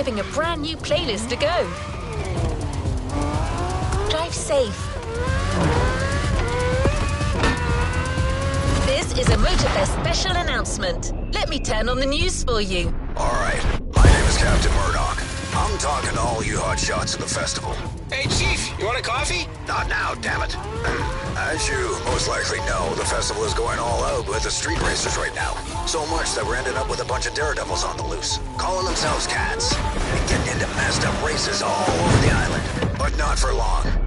giving a brand new playlist a go. Drive safe. This is a Motorfest special announcement. Let me turn on the news for you. All right, my name is Captain Murdoch. I'm talking to all you hotshots at the festival. Hey, Chief, you want a coffee? Not now, damn it. As you most likely know, the festival is going all out with the street racers right now. So much that we're ending up with a bunch of daredevils on the loose, calling themselves cats, and getting into messed up races all over the island. But not for long.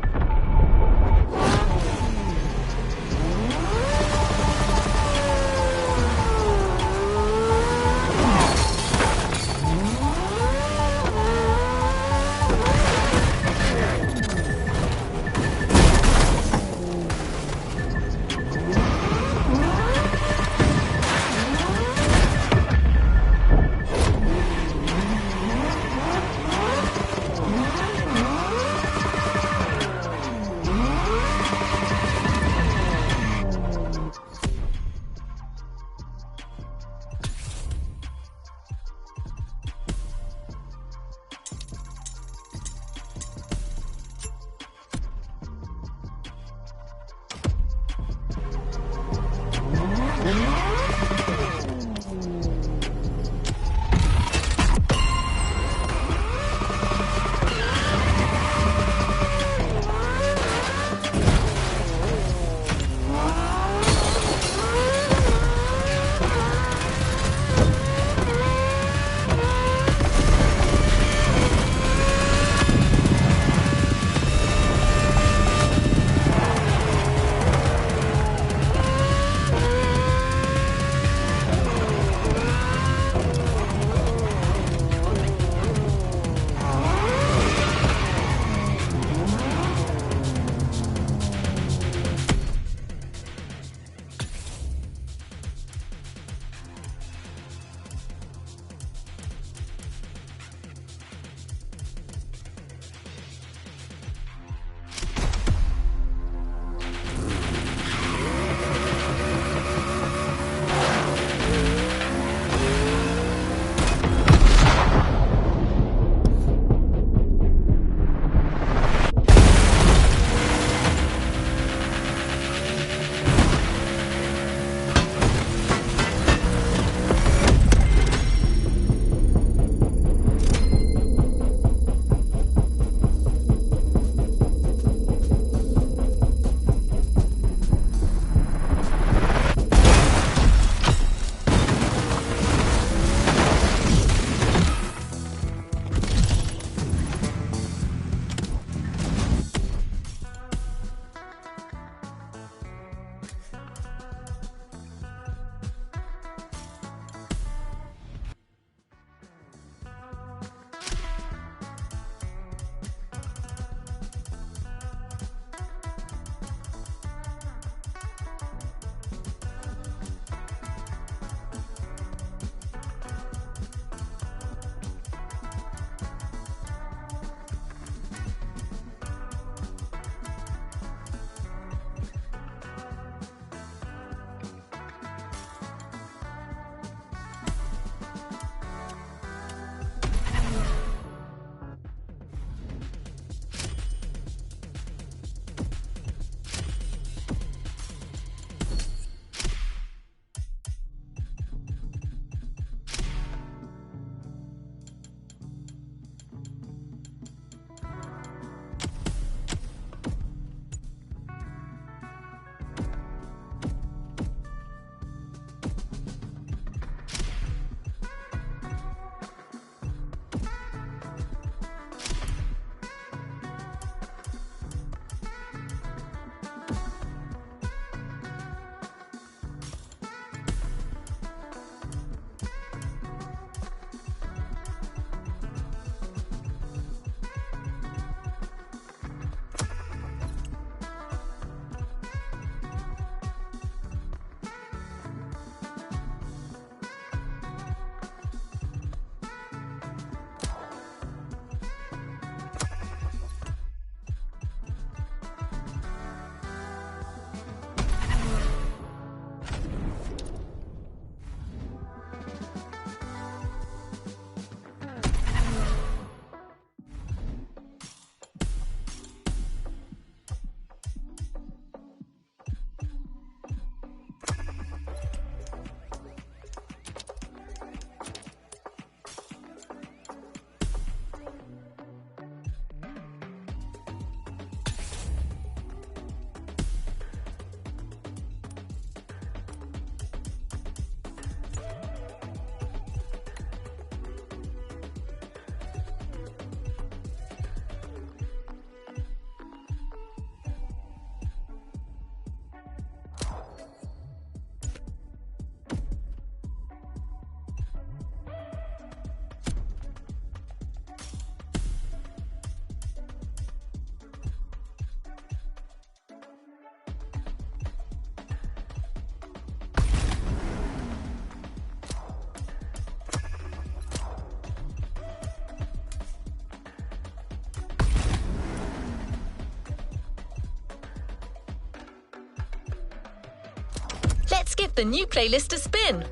the new playlist to spin.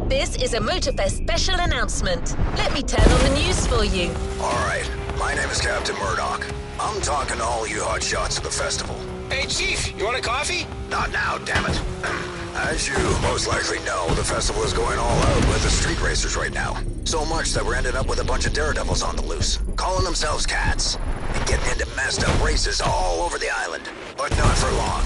This is a Motorfest special announcement. Let me turn on the news for you. Alright, my name is Captain Murdoch. I'm talking to all you hotshots at the festival. Hey, Chief, you want a coffee? Not now, damn it. As you most likely know, the festival is going all out with the street racers right now. So much that we're ending up with a bunch of daredevils on the loose, calling themselves cats, and getting into messed up races all over the island. But not for long.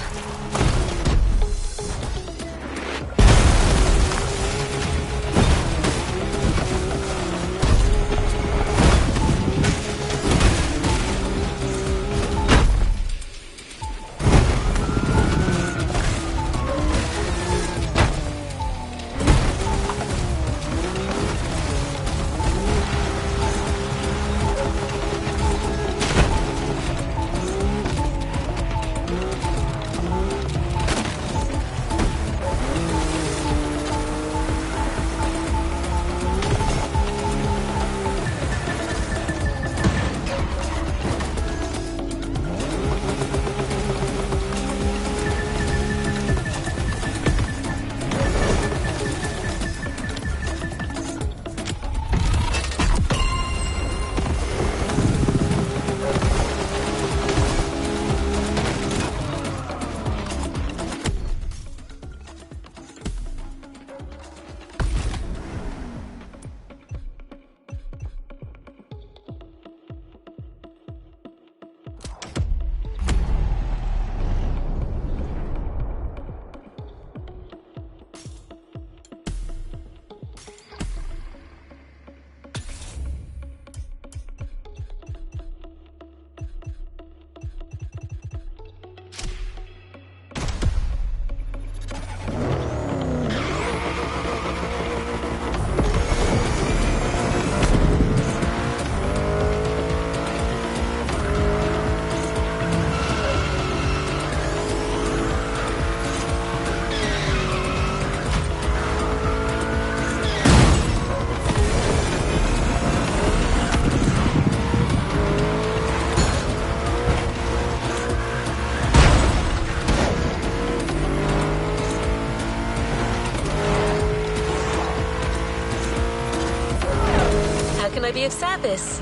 How can I be of service?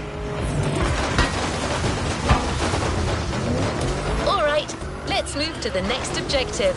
All right, let's move to the next objective.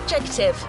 objective.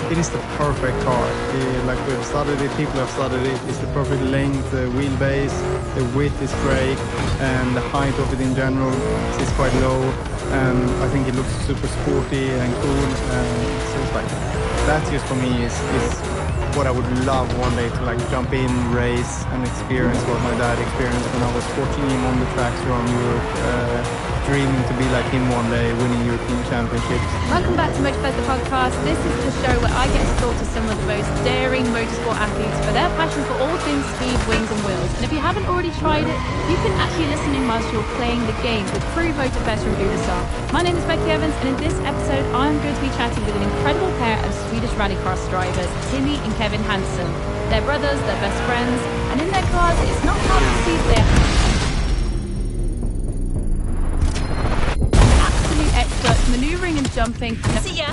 It is the perfect car. Like we've studied it, people have studied it. It's the perfect length, the wheelbase, the width is great, and the height of it in general is quite low. I think it looks super sporty and cool. So it's like that just for me is what I would love one day to like jump in, race, and experience what my dad experienced when I was watching him on the tracks around Europe. Dreaming to be like him one day, winning European championships. Welcome back to Motorfest the podcast. This is the show where I get to talk to some of the most daring motorsport athletes for their passion for all things speed, wings and wheels. And if you haven't already tried it, you can actually listen in whilst you're playing the game with Crew Motorfest from Udasar. My name is Becky Evans, and in this episode I'm going to be chatting with an incredible pair of Swedish rallycross drivers, Timmy and Kevin Hansen. They're brothers, they're best friends, and in their cars it's not hard to see their manoeuvring and jumping. See ya.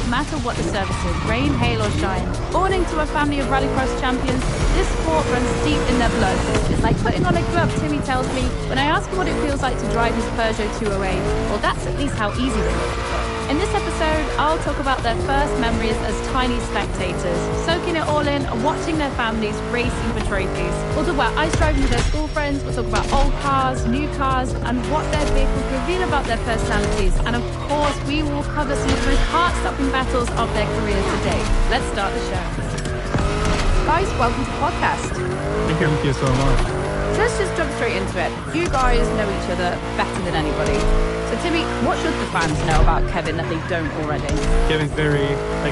No matter what the surface is, rain, hail or shine. Born into a family of rallycross champions, this sport runs deep in their blood. It's like putting on a glove, Timmy tells me, when I ask him what it feels like to drive his Peugeot 208. Well, that's at least how easy it is. In this episode, I'll talk about their first memories as tiny spectators, soaking it all in and watching their families racing for trophies. We'll talk about ice driving with their school friends, we'll talk about old cars, new cars, and what their vehicles reveal about their personalities. And of course, we will cover some of the most heart-stopping battles of their careers today. Let's start the show. Guys, welcome to the podcast. Thank you so much. So let's just jump straight into it. You guys know each other better than anybody. So Timmy, what should the fans know about Kevin that they don't already? Kevin's very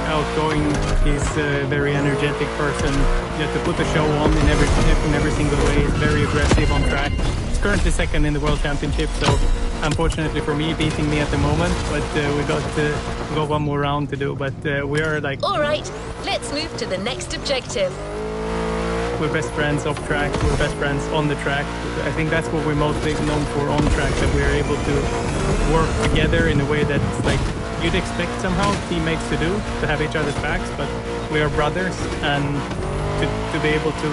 outgoing. He's a very energetic person. You have to put the show on in every single way. He's very aggressive on track. He's currently second in the World Championship, so unfortunately for me, beating me at the moment. But we got one more round to do. But we are All right, let's move to the next objective. we're best friends off track. We're best friends on the track. I think that's what we're mostly known for on track, that we're able to work together in a way that's like you'd expect somehow teammates to do, to have each other's backs, but we are brothers, and to be able to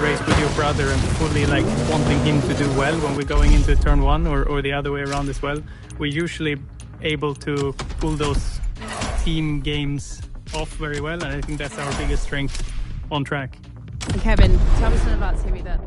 race with your brother and fully wanting him to do well when we're going into turn one or the other way around as well, we're usually able to pull those team games off very well, and I think that's our biggest strength on track. And Kevin, tell me something about Timmy then.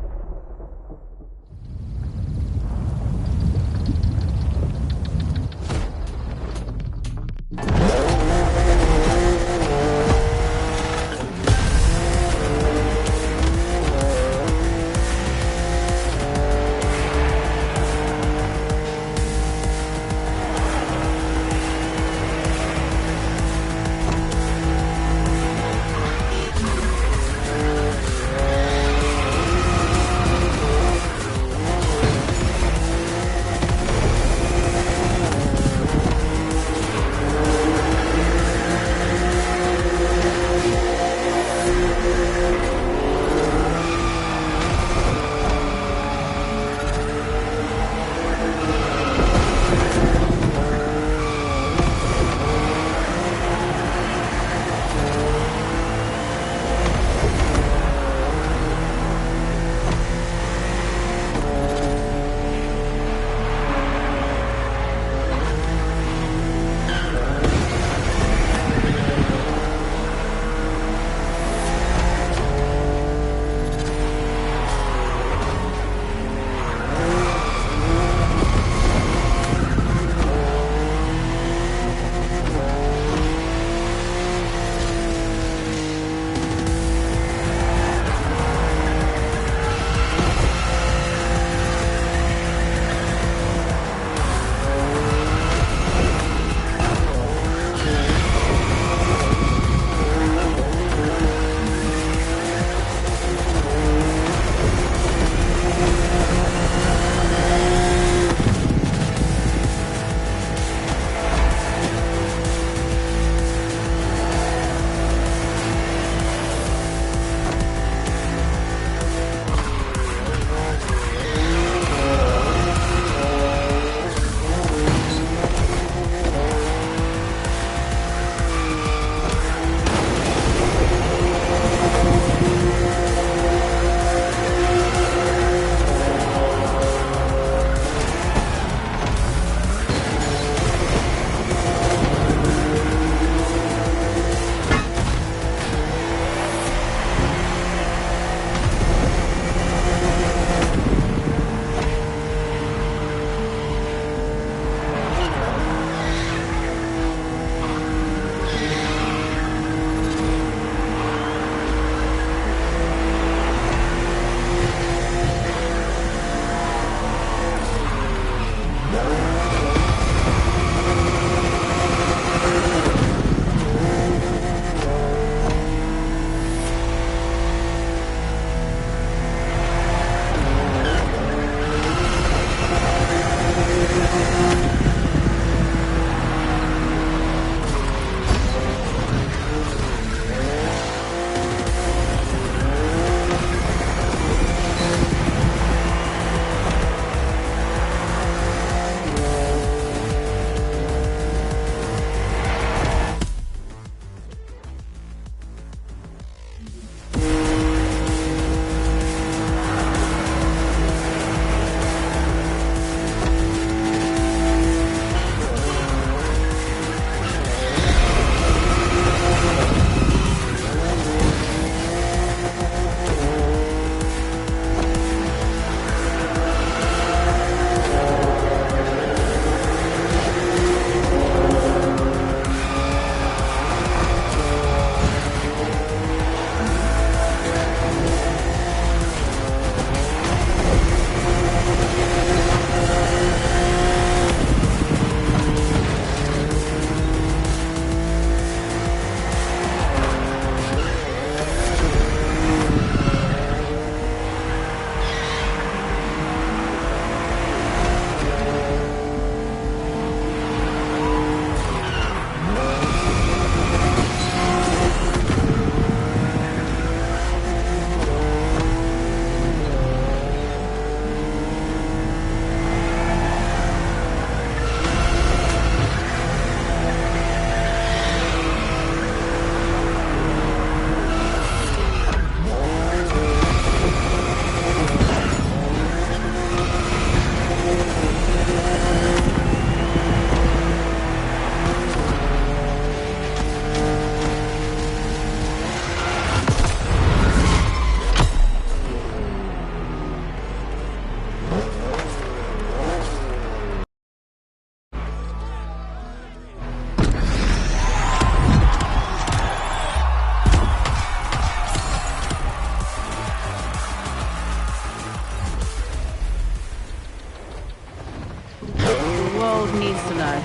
5-year-old needs to know?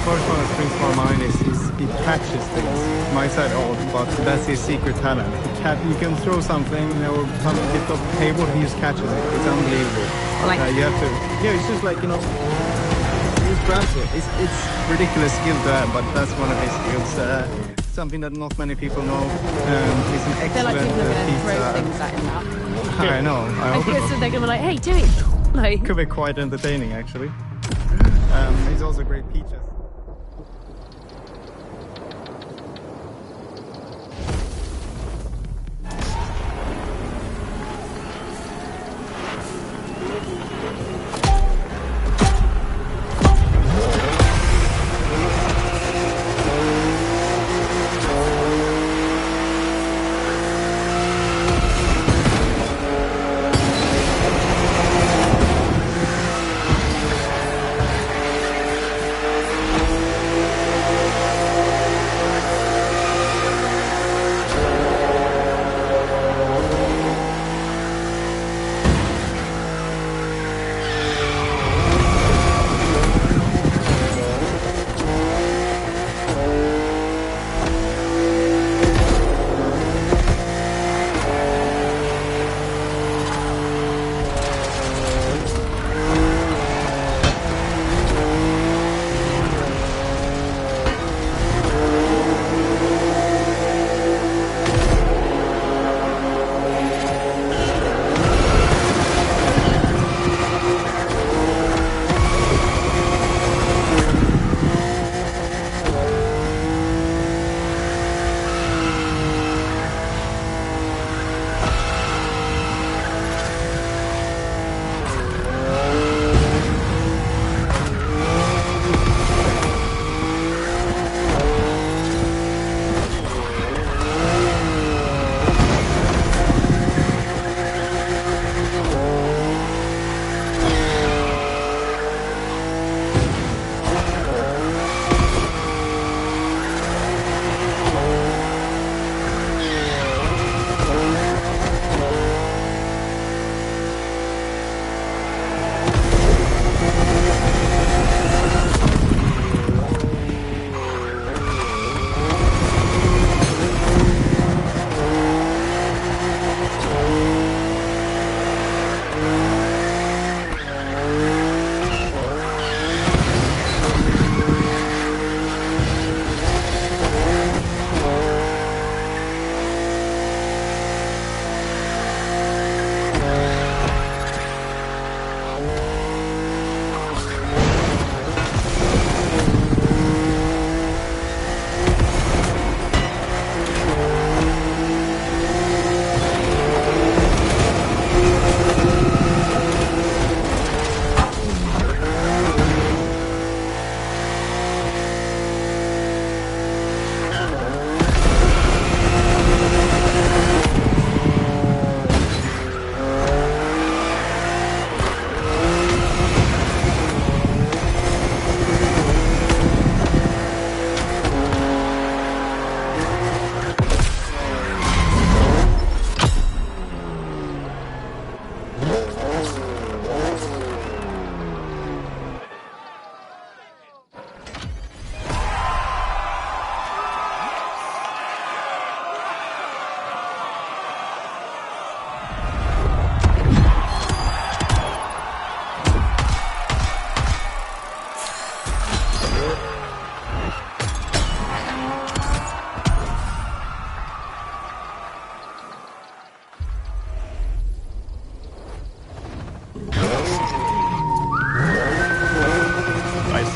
First one that springs to my mind is he catches things. My side odd, but that's his secret talent. You can throw something or something hit off the table, he just catches it. It's unbelievable. Like, you have to. Yeah, it's just like, he just grabs it. It's ridiculous skill to have, but that's one of his skills. Something that not many people know. He's an I feel like excellent people are going to throw pizza. things at him now. I know. I hope guess they're going to be like, hey, do it. Like, could be quite entertaining, actually. He's also a great pizza.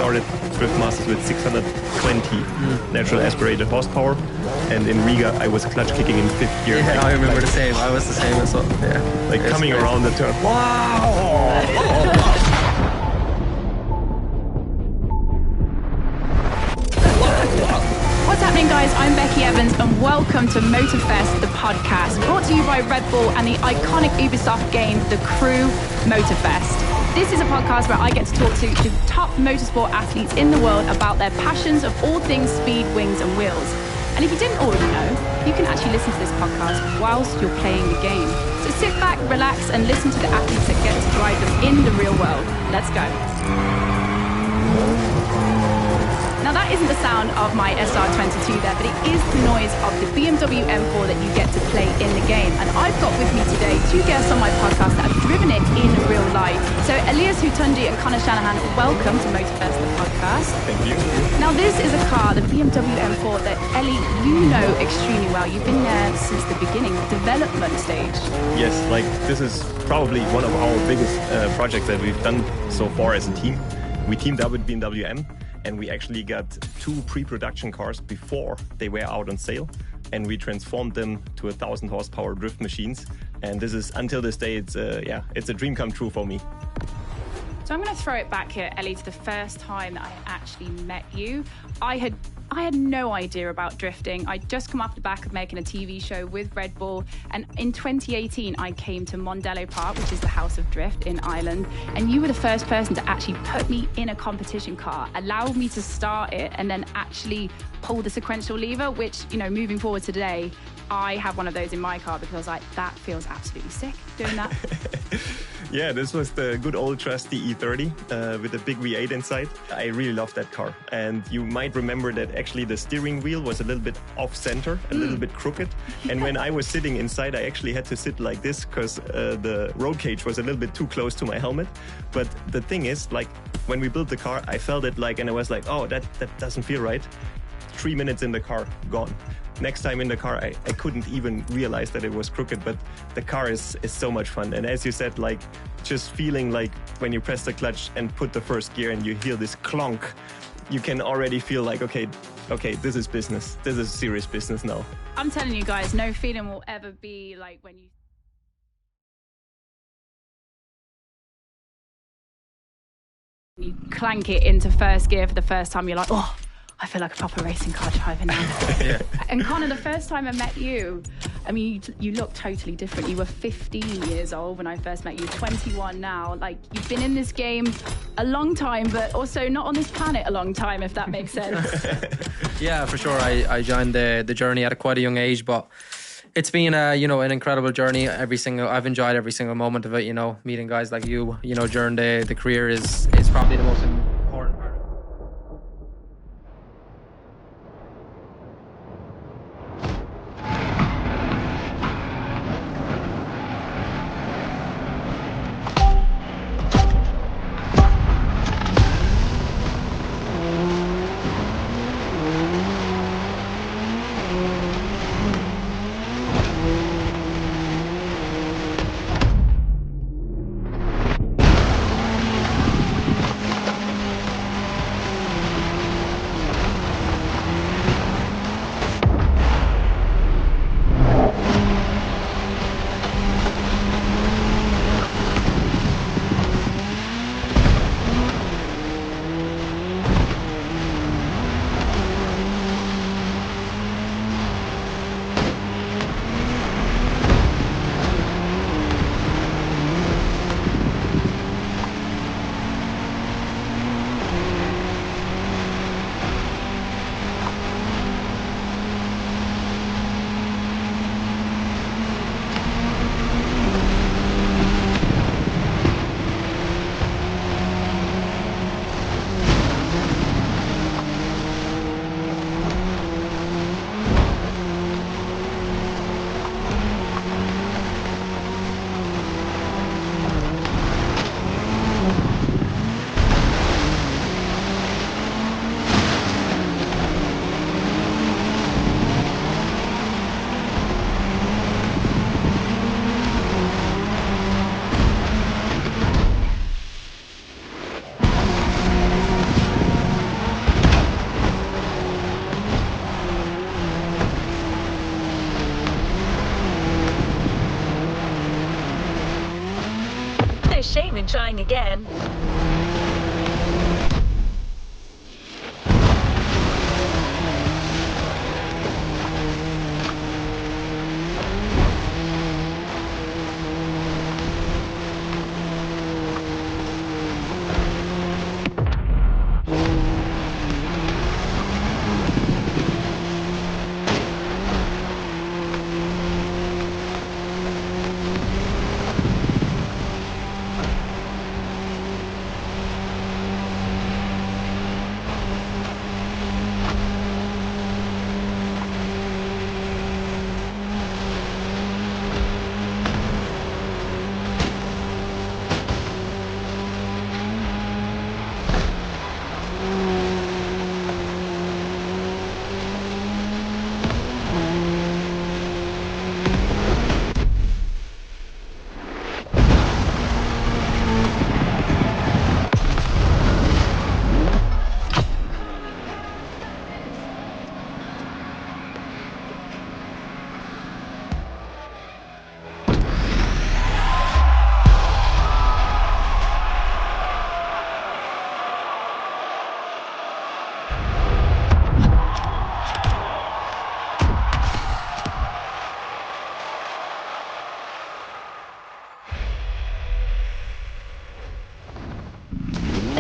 started Drift Masters with 620 natural aspirated horsepower, and in Riga I was clutch kicking in fifth gear. Yeah, I remember the same. I was the same as well. Yeah, like coming around the turn. Wow! What's happening, guys? I'm Becky Evans, and welcome to Motorfest, the podcast, brought to you by Red Bull and the iconic Ubisoft game, The Crew Motorfest. This is a podcast where I get to talk to the top motorsport athletes in the world about their passions of all things speed, wings, and wheels. And if you didn't already know, you can actually listen to this podcast whilst you're playing the game. So sit back, relax, and listen to the athletes that get to drive them in the real world. Let's go. Now that isn't the sound of my SR22 there, but it is the noise of the BMW M4 that you get to play in the game. And I've got with me today two guests on my podcast that have driven it in real life. So Elias Hutundi and Connor Shanahan, welcome to Motorfest, the podcast. Thank you. Now this is a car, the BMW M4, that Ellie, you know extremely well. You've been there since the beginning, development stage. Yes, like this is probably one of our biggest projects that we've done so far as a team. We teamed up with BMW M, and we actually got 2 pre-production cars before they were out on sale, and we transformed them to 1,000 horsepower drift machines. And this is, until this day, it's a dream come true for me. So I'm going to throw it back here, Ellie, to the first time that I actually met you. I had no idea about drifting. I'd just come off the back of making a TV show with Red Bull. And in 2018, I came to Mondello Park, which is the House of Drift in Ireland. And you were the first person to actually put me in a competition car, allow me to start it, and then actually pull the sequential lever, which, you know, moving forward today, I have one of those in my car because I was like, that feels absolutely sick doing that. Yeah, this was the good old trusty E30 with the big V8 inside. I really love that car. And you might remember that actually the steering wheel was a little bit off center, a little bit crooked. And when I was sitting inside, I actually had to sit like this because the roll cage was a little bit too close to my helmet. But the thing is, like, when we built the car, I felt it like, and I was like, oh, that doesn't feel right. 3 minutes in the car, gone. Next time in the car, I couldn't even realize that it was crooked, but the car is so much fun. And as you said, like, just feeling like when you press the clutch and put the first gear and you hear this clonk, you can already feel like, okay, this is business. This is serious business now. I'm telling you guys, no feeling will ever be like when you clank it into first gear for the first time. You're like, oh, I feel like a proper racing car driver now. Yeah. And Connor, the first time I met you, I mean, you look totally different. You were 15 years old when I first met you, 21 now. Like, you've been in this game a long time, but also not on this planet a long time, if that makes sense. Yeah, for sure. I joined the journey at quite a young age, but it's been an incredible journey. I've enjoyed every single moment of it. You know, meeting guys like you, during the career is probably the most important part. Shame in trying again.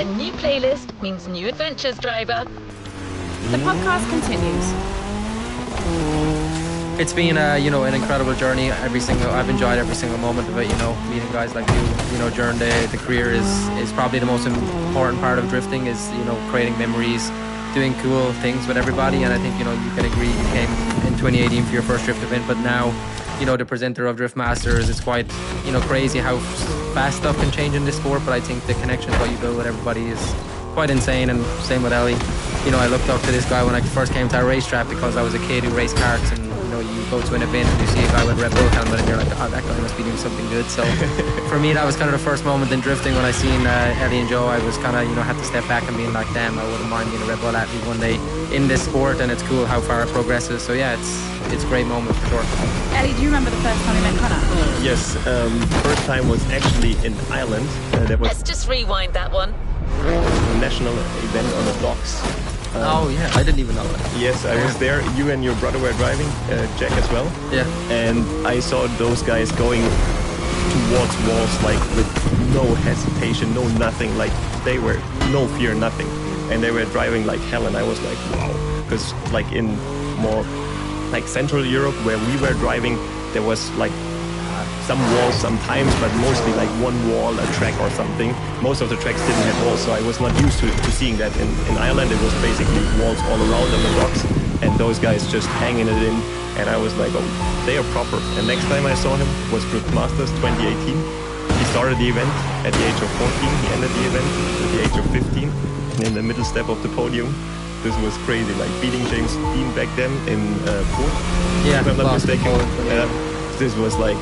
A new playlist means new adventures, driver. The podcast continues. It's been an incredible journey. I've enjoyed every single moment of it. Meeting guys like you, during the career is probably the most important part of drifting. Is creating memories, doing cool things with everybody. And I think you can agree. You came in 2018 for your first drift event, but now the presenter of Drift Masters. It's quite crazy how fast stuff can change in this sport. But I think the connection what you build with everybody is quite insane. And same with Ellie. I looked up to this guy when I first came to our racetrack because I was a kid who raced karts, and you go to an event and you see a guy with a Red Bull helmet and you're like, oh, that guy must be doing something good. So for me, that was kind of the first moment in drifting when I seen Ellie and Joe. I was kind of had to step back and being like, damn, I wouldn't mind being a Red Bull athlete one day in this sport, and it's cool how far it progresses. So yeah, it's a great moment for sure. Ellie, do you remember the first time you met Connor? Yes, first time was actually in Ireland. Let's just rewind that one. A national event on the docks. Oh yeah, I didn't even know that. Yes, I was there. You and your brother were driving, Jack as well. Yeah. And I saw those guys going towards walls like with no hesitation, no nothing. Like they were no fear, nothing. And they were driving like hell, and I was like, wow. Because like in more like Central Europe where we were driving, there was like some walls sometimes, but mostly like one wall, a track or something. Most of the tracks didn't have walls, so I was not used to seeing that. In Ireland, it was basically walls all around on the docks, and those guys just hanging it in, and I was like, oh, they are proper. And next time I saw him was Drift Masters 2018. He started the event at the age of 14, he ended the event at the age of 15, and in the middle step of the podium. This was crazy, like beating James Dean back then in Poole, yeah, if I'm not mistaken. Poole, this was like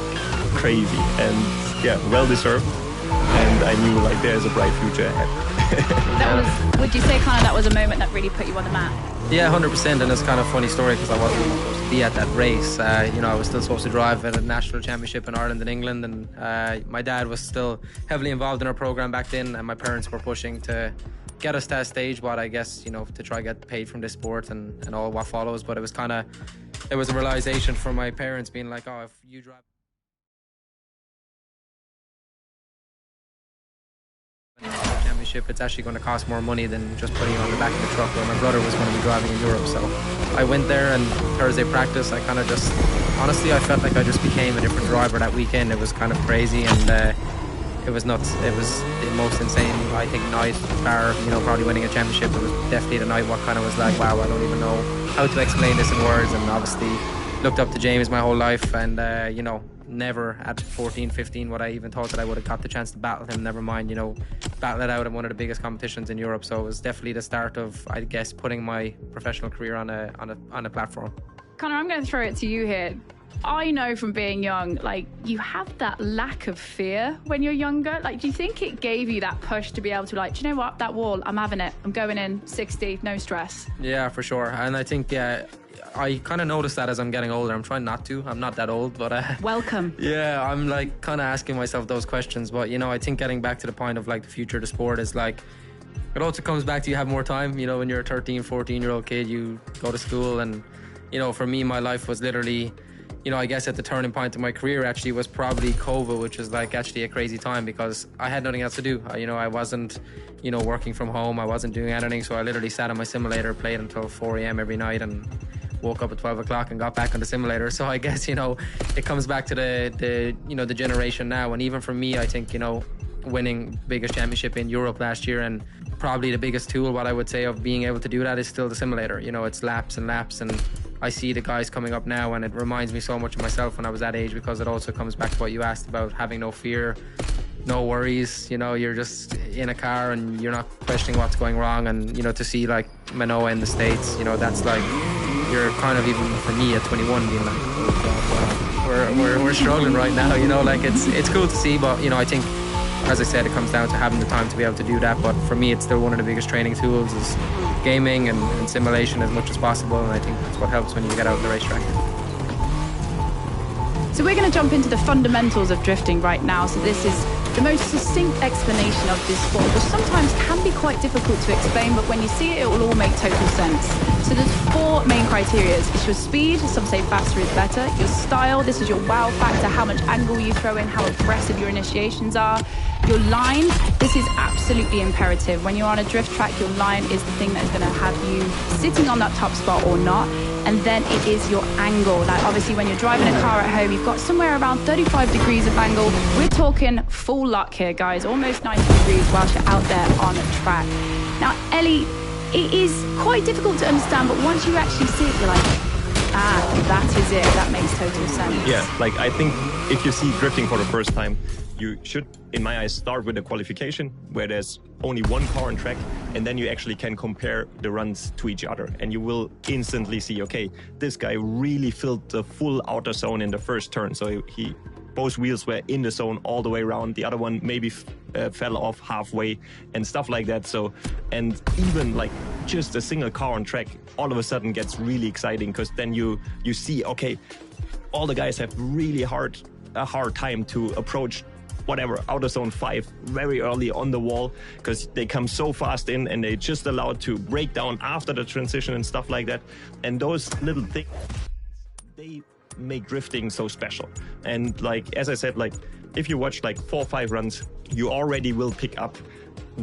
crazy, and yeah, well deserved. And I knew like there's a bright future ahead. Would you say kind of that was a moment that really put you on the map? Yeah, 100%. And it's kind of a funny story because I wasn't even supposed to be at that race. I was still supposed to drive at a national championship in Ireland and England, and my dad was still heavily involved in our program back then, and my parents were pushing to get us to that stage, but I guess to try get paid from this sport and all what follows. But it was a realization from my parents being like, oh, if you drive championship, it's actually going to cost more money than just putting you on the back of the truck, where my brother was going to be driving in Europe. So I went there, and Thursday practice, I kind of just, honestly, I felt like I just became a different driver that weekend. It was kind of crazy, and it was nuts. It was the most insane, I think, night, bar, probably winning a championship. It was definitely the night what kind of was like, wow, I don't even know how to explain this in words. And obviously looked up to James my whole life, and never at 14, 15 would I even thought that I would have got the chance to battle him, never mind, battle it out in one of the biggest competitions in Europe. So it was definitely the start of, I guess, putting my professional career on a platform. Connor, I'm going to throw it to you here. I know from being young, like, you have that lack of fear when you're younger. Like, do you think it gave you that push to be able to, like, do you know what, that wall, I'm having it, I'm going in 60, no stress? Yeah, for sure. And I think, I kind of noticed that as I'm getting older. I'm trying not to. I'm not that old, but welcome. Yeah, I'm like kind of asking myself those questions. But I think getting back to the point of like the future of the sport is like, it also comes back to you have more time. When you're a 13, 14-year-old kid, you go to school, and for me, my life was literally, I guess at the turning point of my career actually was probably COVID, which was like actually a crazy time because I had nothing else to do. I wasn't, working from home. I wasn't doing anything, so I literally sat on my simulator, played until 4 a.m. every night, and woke up at 12 o'clock and got back on the simulator. So I guess, it comes back to the generation now. And even for me, I think, winning biggest championship in Europe last year, and probably the biggest tool, what I would say, of being able to do that is still the simulator. It's laps and laps, and I see the guys coming up now, and it reminds me so much of myself when I was that age, because it also comes back to what you asked about having no fear, no worries. You're just in a car and you're not questioning what's going wrong. And to see like Manoa in the States, that's like, you're kind of, even for me at 21, being like, oh God, wow, we're struggling right now. Like it's cool to see, but I think, as I said, it comes down to having the time to be able to do that. But for me, it's still one of the biggest training tools is gaming and simulation as much as possible, and I think that's what helps when you get out on the racetrack. So we're going to jump into the fundamentals of drifting right now. So this is the most succinct explanation of this sport, which sometimes can be quite difficult to explain, but when you see it, it will all make total sense. So there's 4 main criteria. It's your speed, some say faster is better. Your style, this is your wow factor, how much angle you throw in, how aggressive your initiations are. Your line, this is absolutely imperative. When you're on a drift track, your line is the thing that is going to have you sitting on that top spot or not. And then it is your angle. Like obviously when you're driving a car at home, you've got somewhere around 35 degrees of angle. We're talking full lock here, guys, almost 90 degrees whilst you're out there on a track. Now, Ellie, it is quite difficult to understand, but once you actually see it, you're like, that is it. That makes total sense. Yeah, like I think if you see drifting for the first time, you should, in my eyes, start with the qualification where there's only one car on track, and then you actually can compare the runs to each other, and you will instantly see, okay, this guy really filled the full outer zone in the first turn, so both wheels were in the zone all the way around. The other one maybe fell off halfway and stuff like that. So, and even like just a single car on track all of a sudden gets really exciting, because then you see, okay, all the guys have really a hard time to approach whatever, outer zone 5 very early on the wall, because they come so fast in and they just allowed to break down after the transition and stuff like that. And those little things, they make drifting so special. And like, as I said, like if you watch like 4 or 5 runs, you already will pick up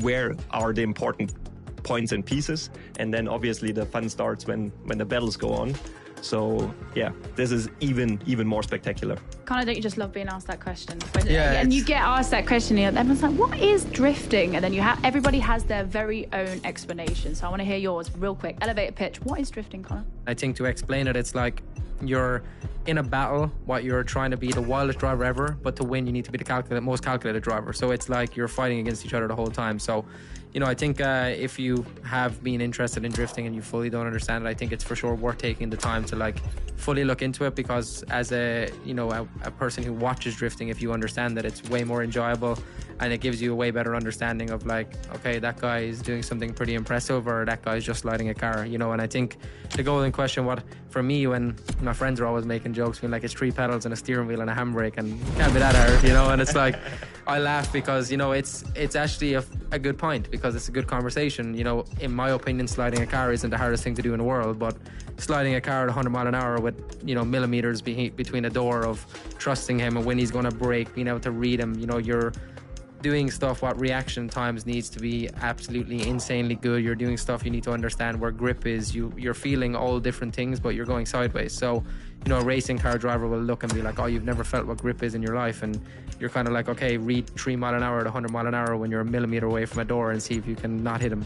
where are the important points and pieces. And then obviously the fun starts when the battles go on. So yeah, this is even more spectacular. Connor, don't you just love being asked that question? Yeah, and you get asked that question, and everyone's like, what is drifting? And then everybody has their very own explanation. So I want to hear yours real quick. Elevator pitch. What is drifting, Connor? I think to explain it, it's like you're in a battle, what you're trying to be the wildest driver ever, but to win you need to be the most calculated driver. So it's like you're fighting against each other the whole time. So, you know, I think if you have been interested in drifting and you fully don't understand it, I think it's for sure worth taking the time to like fully look into it, because as a person who watches drifting, if you understand that, it's way more enjoyable and it gives you a way better understanding of like, okay, that guy is doing something pretty impressive, or that guy's just sliding a car, you know. And I think the golden question, what for me, when my friends are always making jokes, being like, it's 3 pedals and a steering wheel and a handbrake, and it can't be that hard, you know. And it's like, I laugh because, you know, it's actually a good point, because it's a good conversation. You know, in my opinion, sliding a car isn't the hardest thing to do in the world, but sliding a car at 100 mile an hour with, you know, millimeters between a door, of trusting him and when he's going to brake, being able to read him, you know, you're doing stuff what reaction times needs to be absolutely insanely good. You're doing stuff you need to understand where grip is. You're feeling all different things, but you're going sideways. So, you know, a racing car driver will look and be like, oh, you've never felt what grip is in your life, and you're kind of like, okay, read 3 mile an hour at 100 mile an hour when you're a millimeter away from a door and see if you can not hit him.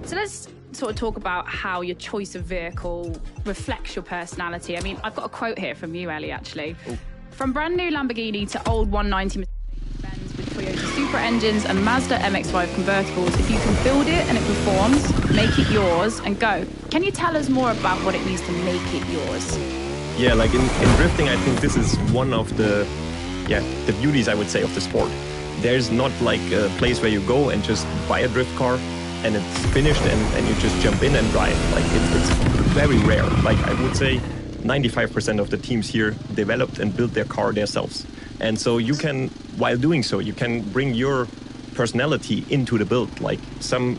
So let's sort of talk about how your choice of vehicle reflects your personality. I mean, I've got a quote here from you, Ellie, actually. Ooh. From brand new Lamborghini to old 190 Benz with Toyota Supra engines and Mazda MX-5 convertibles, if you can build it and it performs, make it yours and go. Can you tell us more about what it means to make it yours? Yeah, like in drifting, I think this is one of the beauties, I would say, of the sport. There's not like a place where you go and just buy a drift car and it's finished and you just jump in and drive. Like it's very rare. Like I would say 95% of the teams here developed and built their car themselves. And so you can, while doing so, you can bring your personality into the build. Like some